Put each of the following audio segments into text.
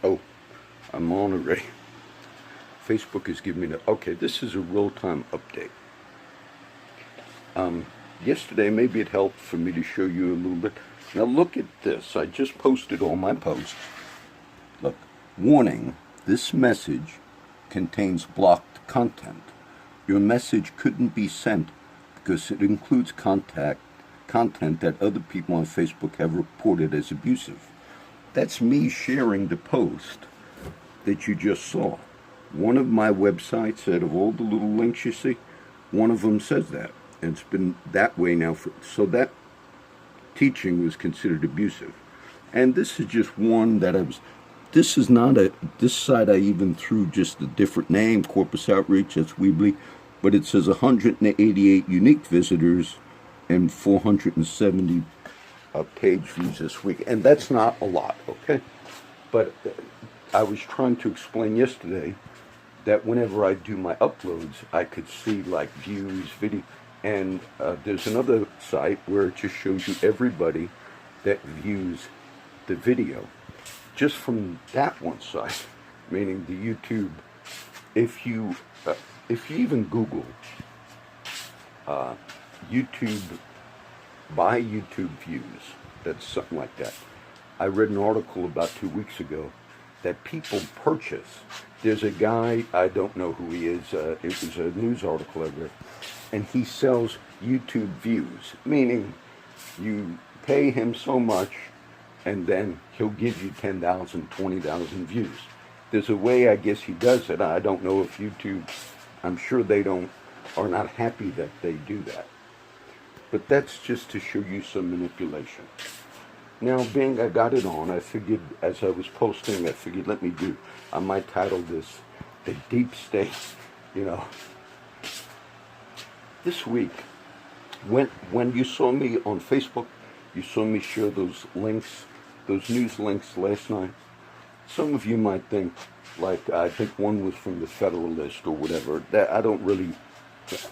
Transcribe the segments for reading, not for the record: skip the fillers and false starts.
Oh, I'm on already. Facebook is giving me the, okay, this is a real-time update. Yesterday, maybe it helped for me to show you a little bit. Now look at this. I just posted all my posts. Look, warning, this message contains blocked content. Your message couldn't be sent because it includes content that other people on Facebook have reported as abusive. That's me sharing the post that you just saw. One of my websites, out of all the little links you see, one of them says that. And it's been that way now. So that teaching was considered abusive. And this is just one that this is not this site I even threw just a different name, Corpus Outreach, that's Weebly. But it says 188 unique visitors and 470 page views this week. And that's not a lot, okay? But I was trying to explain yesterday that whenever I do my uploads, I could see like views, video, and there's another site where it just shows you everybody that views the video just from that one site, meaning the YouTube. If you even Google YouTube by YouTube views, that's something like that. I read an article about 2 weeks ago that people purchase. There's a guy, I don't know who he is, it was a news article I read, and he sells YouTube views, meaning you pay him so much and then he'll give you 10,000, 20,000 views. There's a way I guess he does it. I don't know if YouTube, I'm sure they are not happy that they do that. But that's just to show you some manipulation. Now, being I got it on, I figured, as I was posting, let me do, I might title this, The Deep State, This week, when you saw me on Facebook, you saw me share those links, those news links last night. Some of you might think, like, I think one was from the Federalist or whatever. That I don't really, it's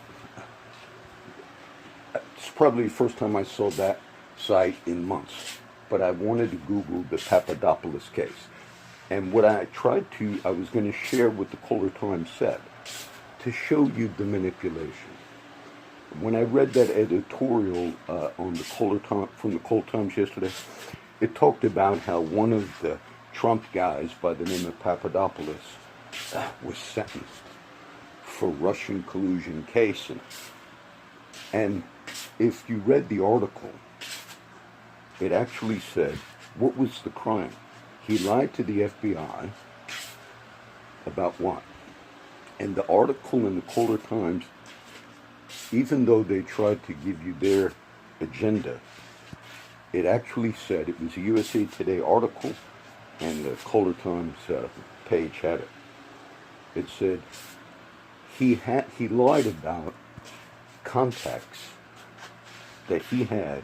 probably the first time I saw that site in months. But I wanted to Google the Papadopoulos case. And what I was going to share what the Kohler Times said to show you the manipulation. When I read that editorial on the from the Kohler Times yesterday, it talked about how one of the Trump guys by the name of Papadopoulos was sentenced for Russian collusion case. And if you read the article, it actually said, what was the crime? He lied to the FBI about what? And the article in the Kohler Times, even though they tried to give you their agenda, it actually said, it was a USA Today article, and the Kohler Times page had it. It said he lied about contacts that he had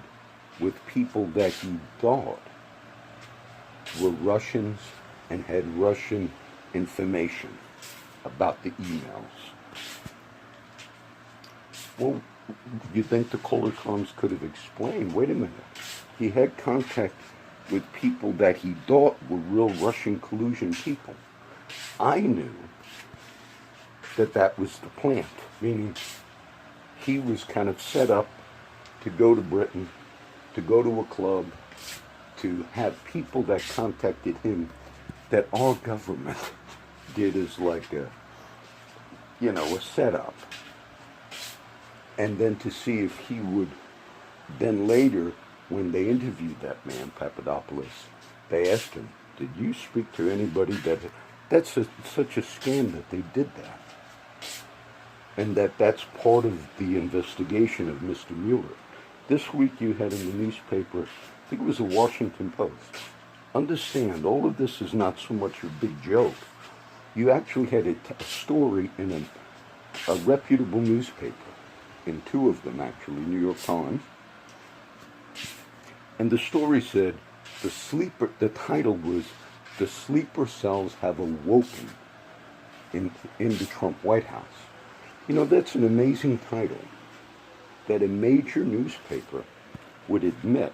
with people that he thought were Russians and had Russian information about the emails. Well, you think the Kohler Times could have explained, wait a minute, he had contact with people that he thought were real Russian collusion people. I knew that was the plant, meaning he was kind of set up to go to Britain, to go to a club, to have people that contacted him that our government did as like a setup. And then to see if he would, then later, when they interviewed that man, Papadopoulos, they asked him, did you speak to anybody that's such a scam that they did that? And that's part of the investigation of Mr. Mueller. This week you had in the newspaper, I think it was the Washington Post. Understand, all of this is not so much a big joke. You actually had a story in a reputable newspaper, in two of them actually, New York Times. And the story said, the title was, "The Sleeper Cells Have Awoken in the Trump White House." That's an amazing title that a major newspaper would admit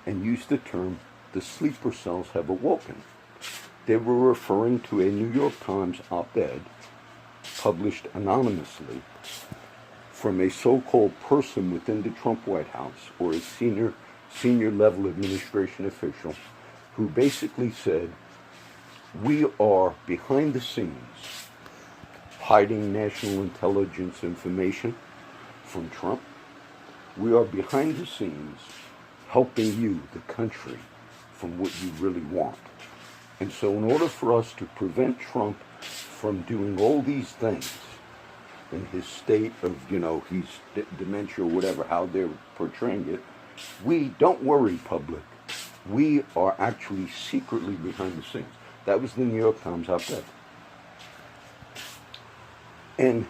and use the term, "the sleeper cells have awoken." They were referring to a New York Times op-ed published anonymously from a so-called person within the Trump White House, or a senior level administration official, who basically said, we are behind the scenes hiding national intelligence information from Trump. We are behind the scenes helping you, the country, from what you really want. And so in order for us to prevent Trump from doing all these things in his state of, he's dementia or whatever, how they're portraying it, we, don't worry, public, we are actually secretly behind the scenes. That was the New York Times op-ed. And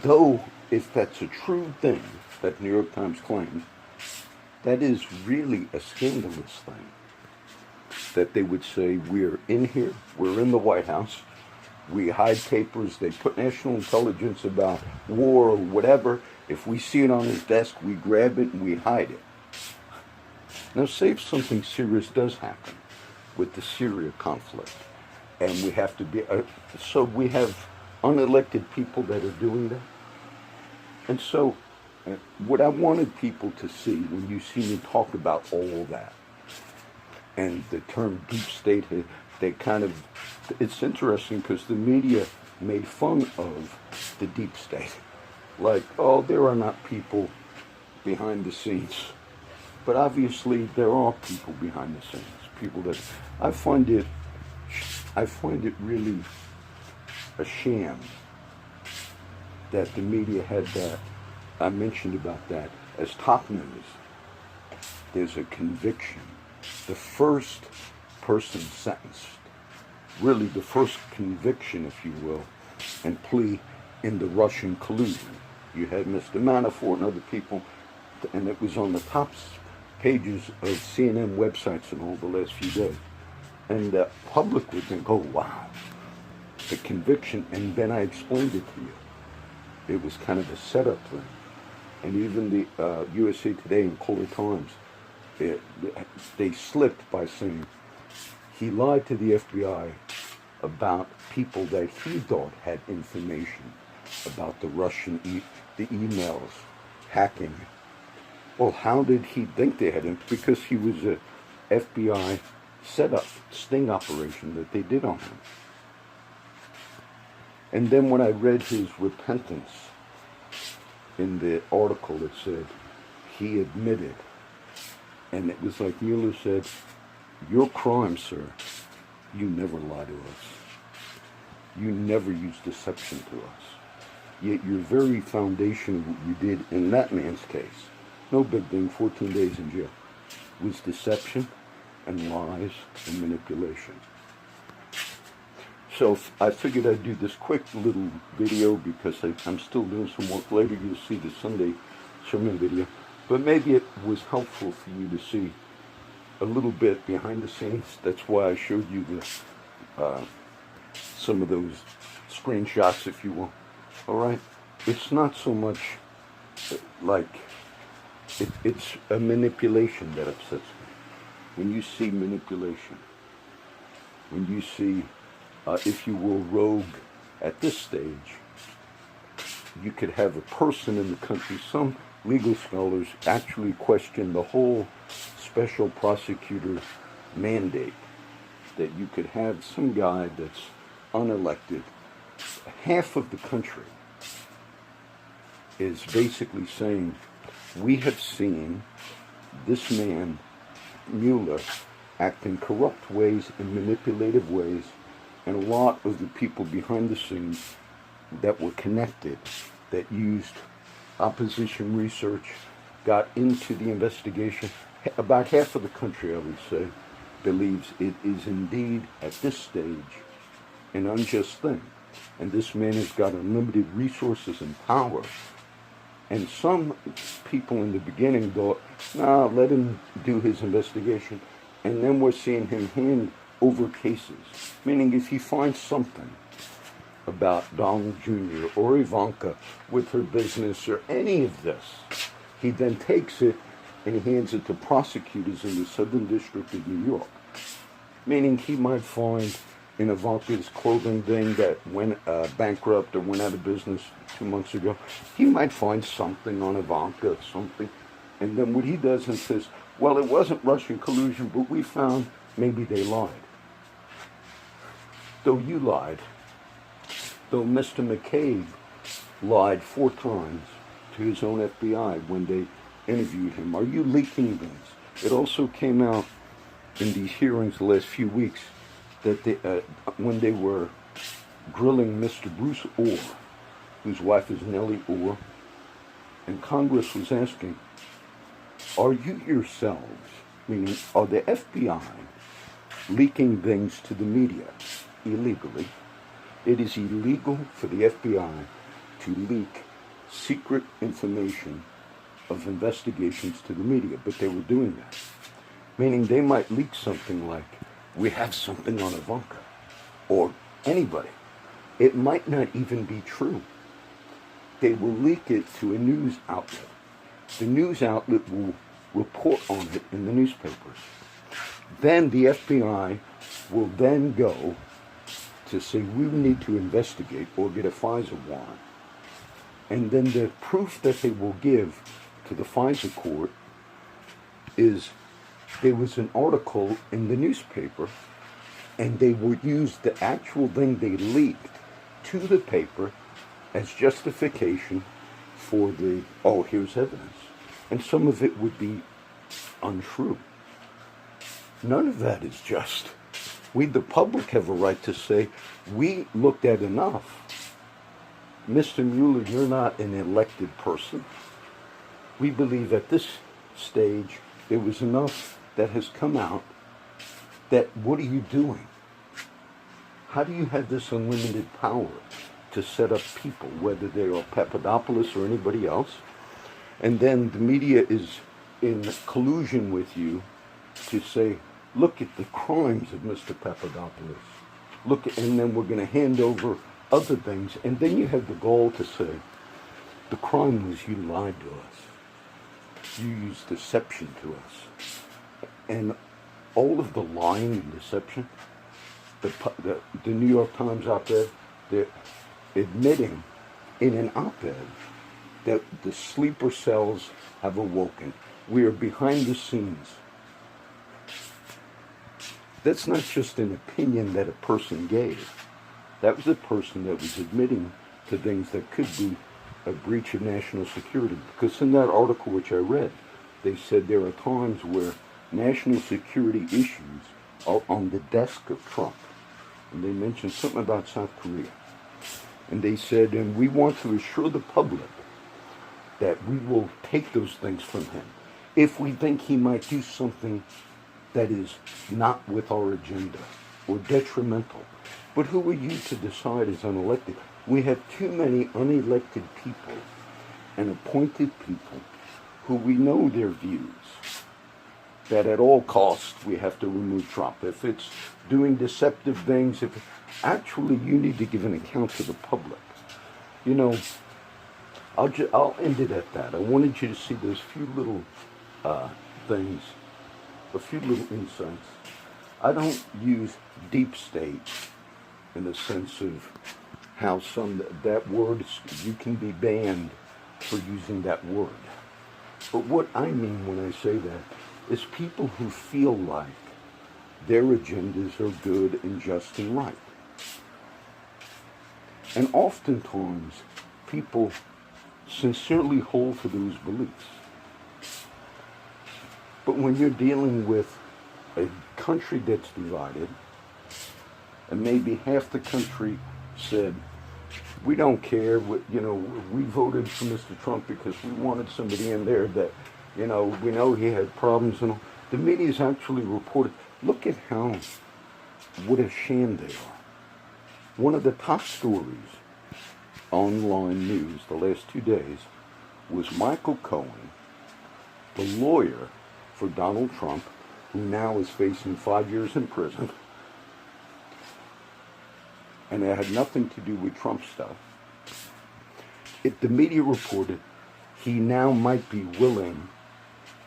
though, if that's a true thing that New York Times claims, that is really a scandalous thing. That they would say, we're in here, we're in the White House, we hide papers, they put national intelligence about war or whatever. If we see it on his desk, we grab it and we hide it. Now, say if something serious does happen with the Syria conflict, and we have to be, so we have unelected people that are doing that. And so, what I wanted people to see when you see me talk about all that, and the term deep state, they kind of, it's interesting because the media made fun of the deep state. Like, oh, there are not people behind the scenes. But obviously there are people behind the scenes. People that, I find it really a sham that the media had that. I mentioned about that as top news. There's a conviction. The first person sentenced, really the first conviction, if you will, and plea in the Russian collusion. You had Mr. Manafort and other people, and it was on the top pages of CNN websites in all the last few days. And the public would think, oh, wow, the conviction. And then I explained it to you. It was kind of a setup thing. And even the USA Today and Cohen Times, they slipped by saying he lied to the FBI about people that he thought had information about the Russian, the emails, hacking. Well, how did he think they had him? Because he was a FBI setup, sting operation that they did on him. And then when I read his repentance in the article, it said he admitted. And it was like Mueller said, your crime, sir, you never lie to us. You never use deception to us. Yet your very foundation of what you did in that man's case, no big thing, 14 days in jail, was deception and lies and manipulation. So I figured I'd do this quick little video because I'm still doing some work. Later you'll see the Sunday sermon video. But maybe it was helpful for you to see a little bit behind the scenes. That's why I showed you some of those screenshots, if you will. All right? It's not so much like, it's a manipulation that upsets me. When you see manipulation, when you see, if you will, rogue at this stage, you could have a person in the country, some legal scholars actually question the whole special prosecutor mandate, that you could have some guy that's unelected. Half of the country is basically saying, we have seen this man, Mueller, act in corrupt ways and manipulative ways, and a lot of the people behind the scenes that were connected, that used opposition research, got into the investigation. About half of the country, I would say, believes it is indeed, at this stage, an unjust thing. And this man has got unlimited resources and power. And some people in the beginning thought, nah, let him do his investigation. And then we're seeing him hand over cases. Meaning if he finds something about Donald Jr. or Ivanka with her business or any of this, he then takes it and he hands it to prosecutors in the Southern District of New York. Meaning he might find in Ivanka's clothing thing that went bankrupt or went out of business 2 months ago, he might find something on Ivanka, something, and then what he does and says, well, it wasn't Russian collusion, but we found maybe they lied. Though you lied, though Mr. McCabe lied 4 times to his own FBI when they interviewed him. Are you leaking things? It also came out in these hearings the last few weeks that they, when they were grilling Mr. Bruce Orr, whose wife is Nellie Orr, and Congress was asking, are you yourselves, meaning are the FBI, leaking things to the media illegally? It is illegal for the FBI to leak secret information of investigations to the media, but they were doing that. Meaning they might leak something like, we have something on Ivanka, or anybody. It might not even be true. They will leak it to a news outlet. The news outlet will report on it in the newspapers. Then the FBI will then go to say, we need to investigate or get a FISA warrant. And then the proof that they will give to the FISA court is there was an article in the newspaper, and they would use the actual thing they leaked to the paper as justification for the, oh, here's evidence. And some of it would be untrue. None of that is just. We, the public, have a right to say, we looked at enough. Mr. Mueller, you're not an elected person. We believe at this stage there was enough that has come out that what are you doing? How do you have this unlimited power to set up people, whether they are Papadopoulos or anybody else? And then the media is in collusion with you to say, look at the crimes of Mr. Papadopoulos. Look, and then we're going to hand over other things. And then you have the gall to say, the crime was you lied to us. You used deception to us. And all of the lying and deception, the New York Times op-ed, they're admitting in an op-ed that the sleeper cells have awoken. We are behind the scenes. That's not just an opinion that a person gave. That was a person that was admitting to things that could be a breach of national security. Because in that article which I read, they said there are times where national security issues are on the desk of Trump. And they mentioned something about South Korea. And they said, and we want to assure the public that we will take those things from him if we think he might do something that is not with our agenda or detrimental. But who are you to decide as unelected? We have too many unelected people and appointed people who we know their views, that at all costs we have to remove Trump. If it's doing deceptive things, if actually you need to give an account to the public. You know, I'll end it at that. I wanted you to see those few little things, a few little insights. I don't use deep state in the sense of how that word, you can be banned for using that word. But what I mean when I say that is people who feel like their agendas are good and just and right. And oftentimes people sincerely hold to those beliefs. But when you're dealing with a country that's divided, and maybe half the country said, we don't care, we voted for Mr. Trump because we wanted somebody in there that, we know he had problems and all. The media's actually reported, look at what a sham they are. One of the top stories online news the last 2 days was Michael Cohen, the lawyer for Donald Trump, who now is facing 5 years in prison. And it had nothing to do with Trump stuff. The media reported he now might be willing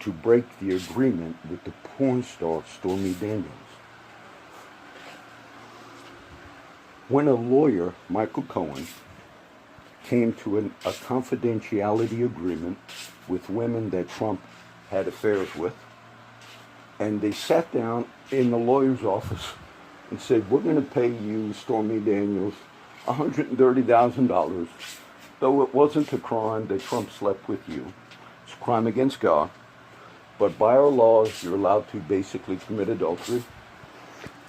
to break the agreement with the porn star Stormy Daniels. When a lawyer, Michael Cohen, came to a confidentiality agreement with women that Trump had affairs with, and they sat down in the lawyer's office and said, we're going to pay you, Stormy Daniels, $130,000, though it wasn't a crime that Trump slept with you. It's a crime against God. But by our laws, you're allowed to basically commit adultery.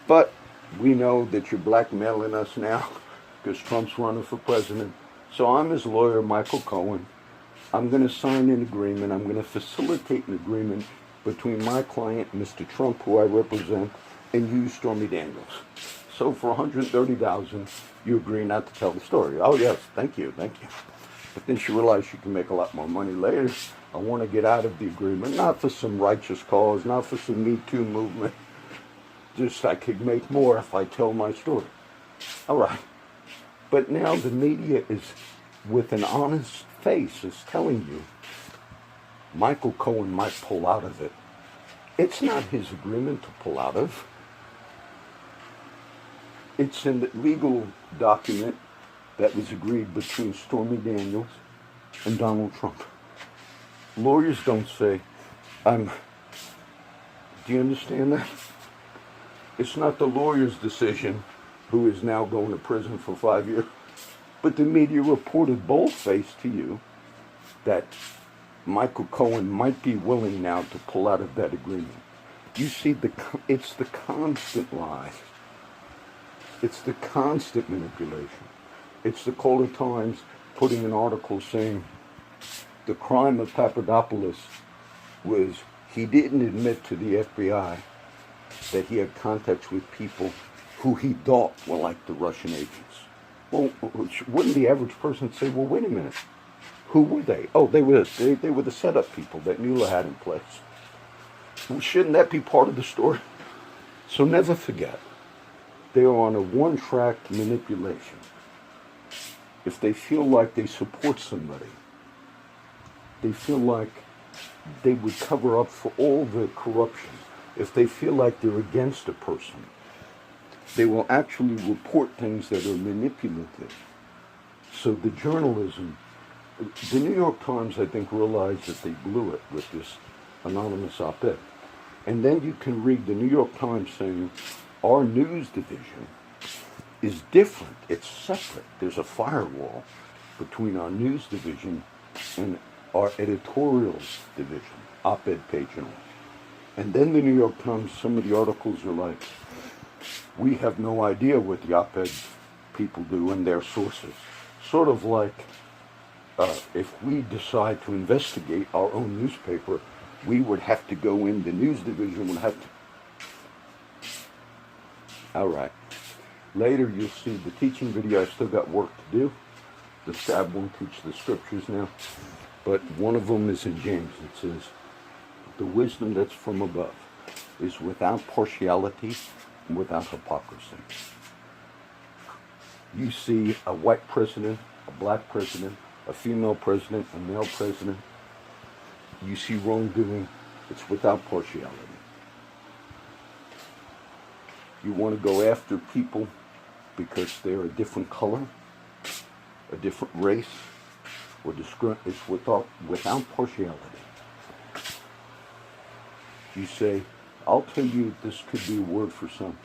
But we know that you're blackmailing us now because Trump's running for president. So I'm his lawyer, Michael Cohen. I'm going to sign an agreement. I'm going to facilitate an agreement between my client, Mr. Trump, who I represent, and you, Stormy Daniels. So for $130,000, you agree not to tell the story. Oh yes, thank you. But then she realized she can make a lot more money later. I want to get out of the agreement, not for some righteous cause, not for some Me Too movement. Just I could make more if I tell my story. All right. But now the media is, with an honest face, is telling you Michael Cohen might pull out of it. It's not his agreement to pull out of. It's a legal document that was agreed between Stormy Daniels and Donald Trump. Lawyers don't say, do you understand that? It's not the lawyer's decision who is now going to prison for 5 years. But the media reported bold-faced to you that Michael Cohen might be willing now to pull out of that agreement. You see, it's the constant lie. It's the constant manipulation. It's the Cola Times putting an article saying the crime of Papadopoulos was he didn't admit to the FBI that he had contacts with people who he thought were like the Russian agents. Well, wouldn't the average person say, well, wait a minute, who were they? Oh, they were the setup people that Mueller had in place. Well, shouldn't that be part of the story? So never forget, they are on a one-track manipulation. If they feel like they support somebody, they feel like they would cover up for all the corruption. If they feel like they're against a person, they will actually report things that are manipulative. So the journalism, the New York Times, I think, realized that they blew it with this anonymous op-ed. And then you can read the New York Times saying, our news division is different. It's separate. There's a firewall between our news division and our editorials division, op-ed page and all. And then the New York Times, some of the articles are like, we have no idea what the op-ed people do and their sources. Sort of like if we decide to investigate our own newspaper, we would have to go in, the news division would have to. All right. Later you'll see the teaching video. I still got work to do. The stab won't teach the scriptures now. But one of them is in James. It says, the wisdom that's from above is without partiality and without hypocrisy. You see a white president, a black president, a female president, a male president. You see wrongdoing. It's without partiality. You want to go after people because they're a different color, a different race, or it's without partiality. You say, I'll tell you this could be a word for some.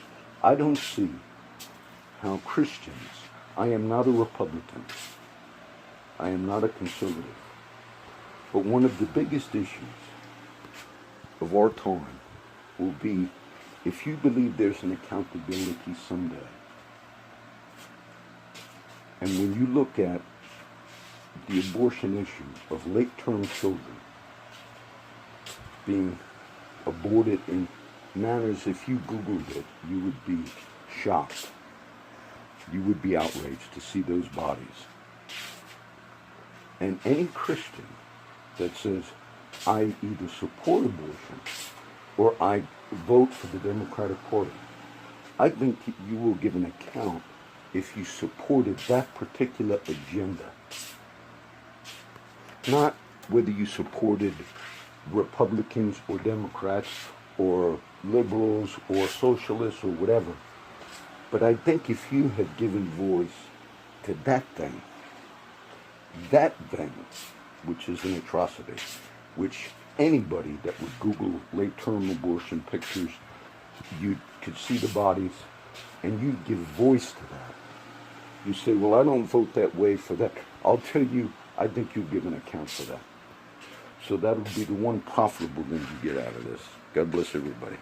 I don't see how Christians, I am not a Republican, I am not a conservative, but one of the biggest issues of our time will be if you believe there's an accountability someday. And when you look at the abortion issue of late-term children being aborted in manners, if you Googled it, you would be shocked. You would be outraged to see those bodies. And any Christian that says, I either support abortion or I vote for the Democratic Party, I think you will give an account if you supported that particular agenda. Not whether you supported Republicans or Democrats or liberals or socialists or whatever. But I think if you had given voice to that thing, which is an atrocity, which anybody that would Google late-term abortion pictures, you could see the bodies, and you give voice to that. You say, well, I don't vote that way for that. I'll tell you, I think you give an account for that. So that'll be the one profitable thing you get out of this. God bless everybody.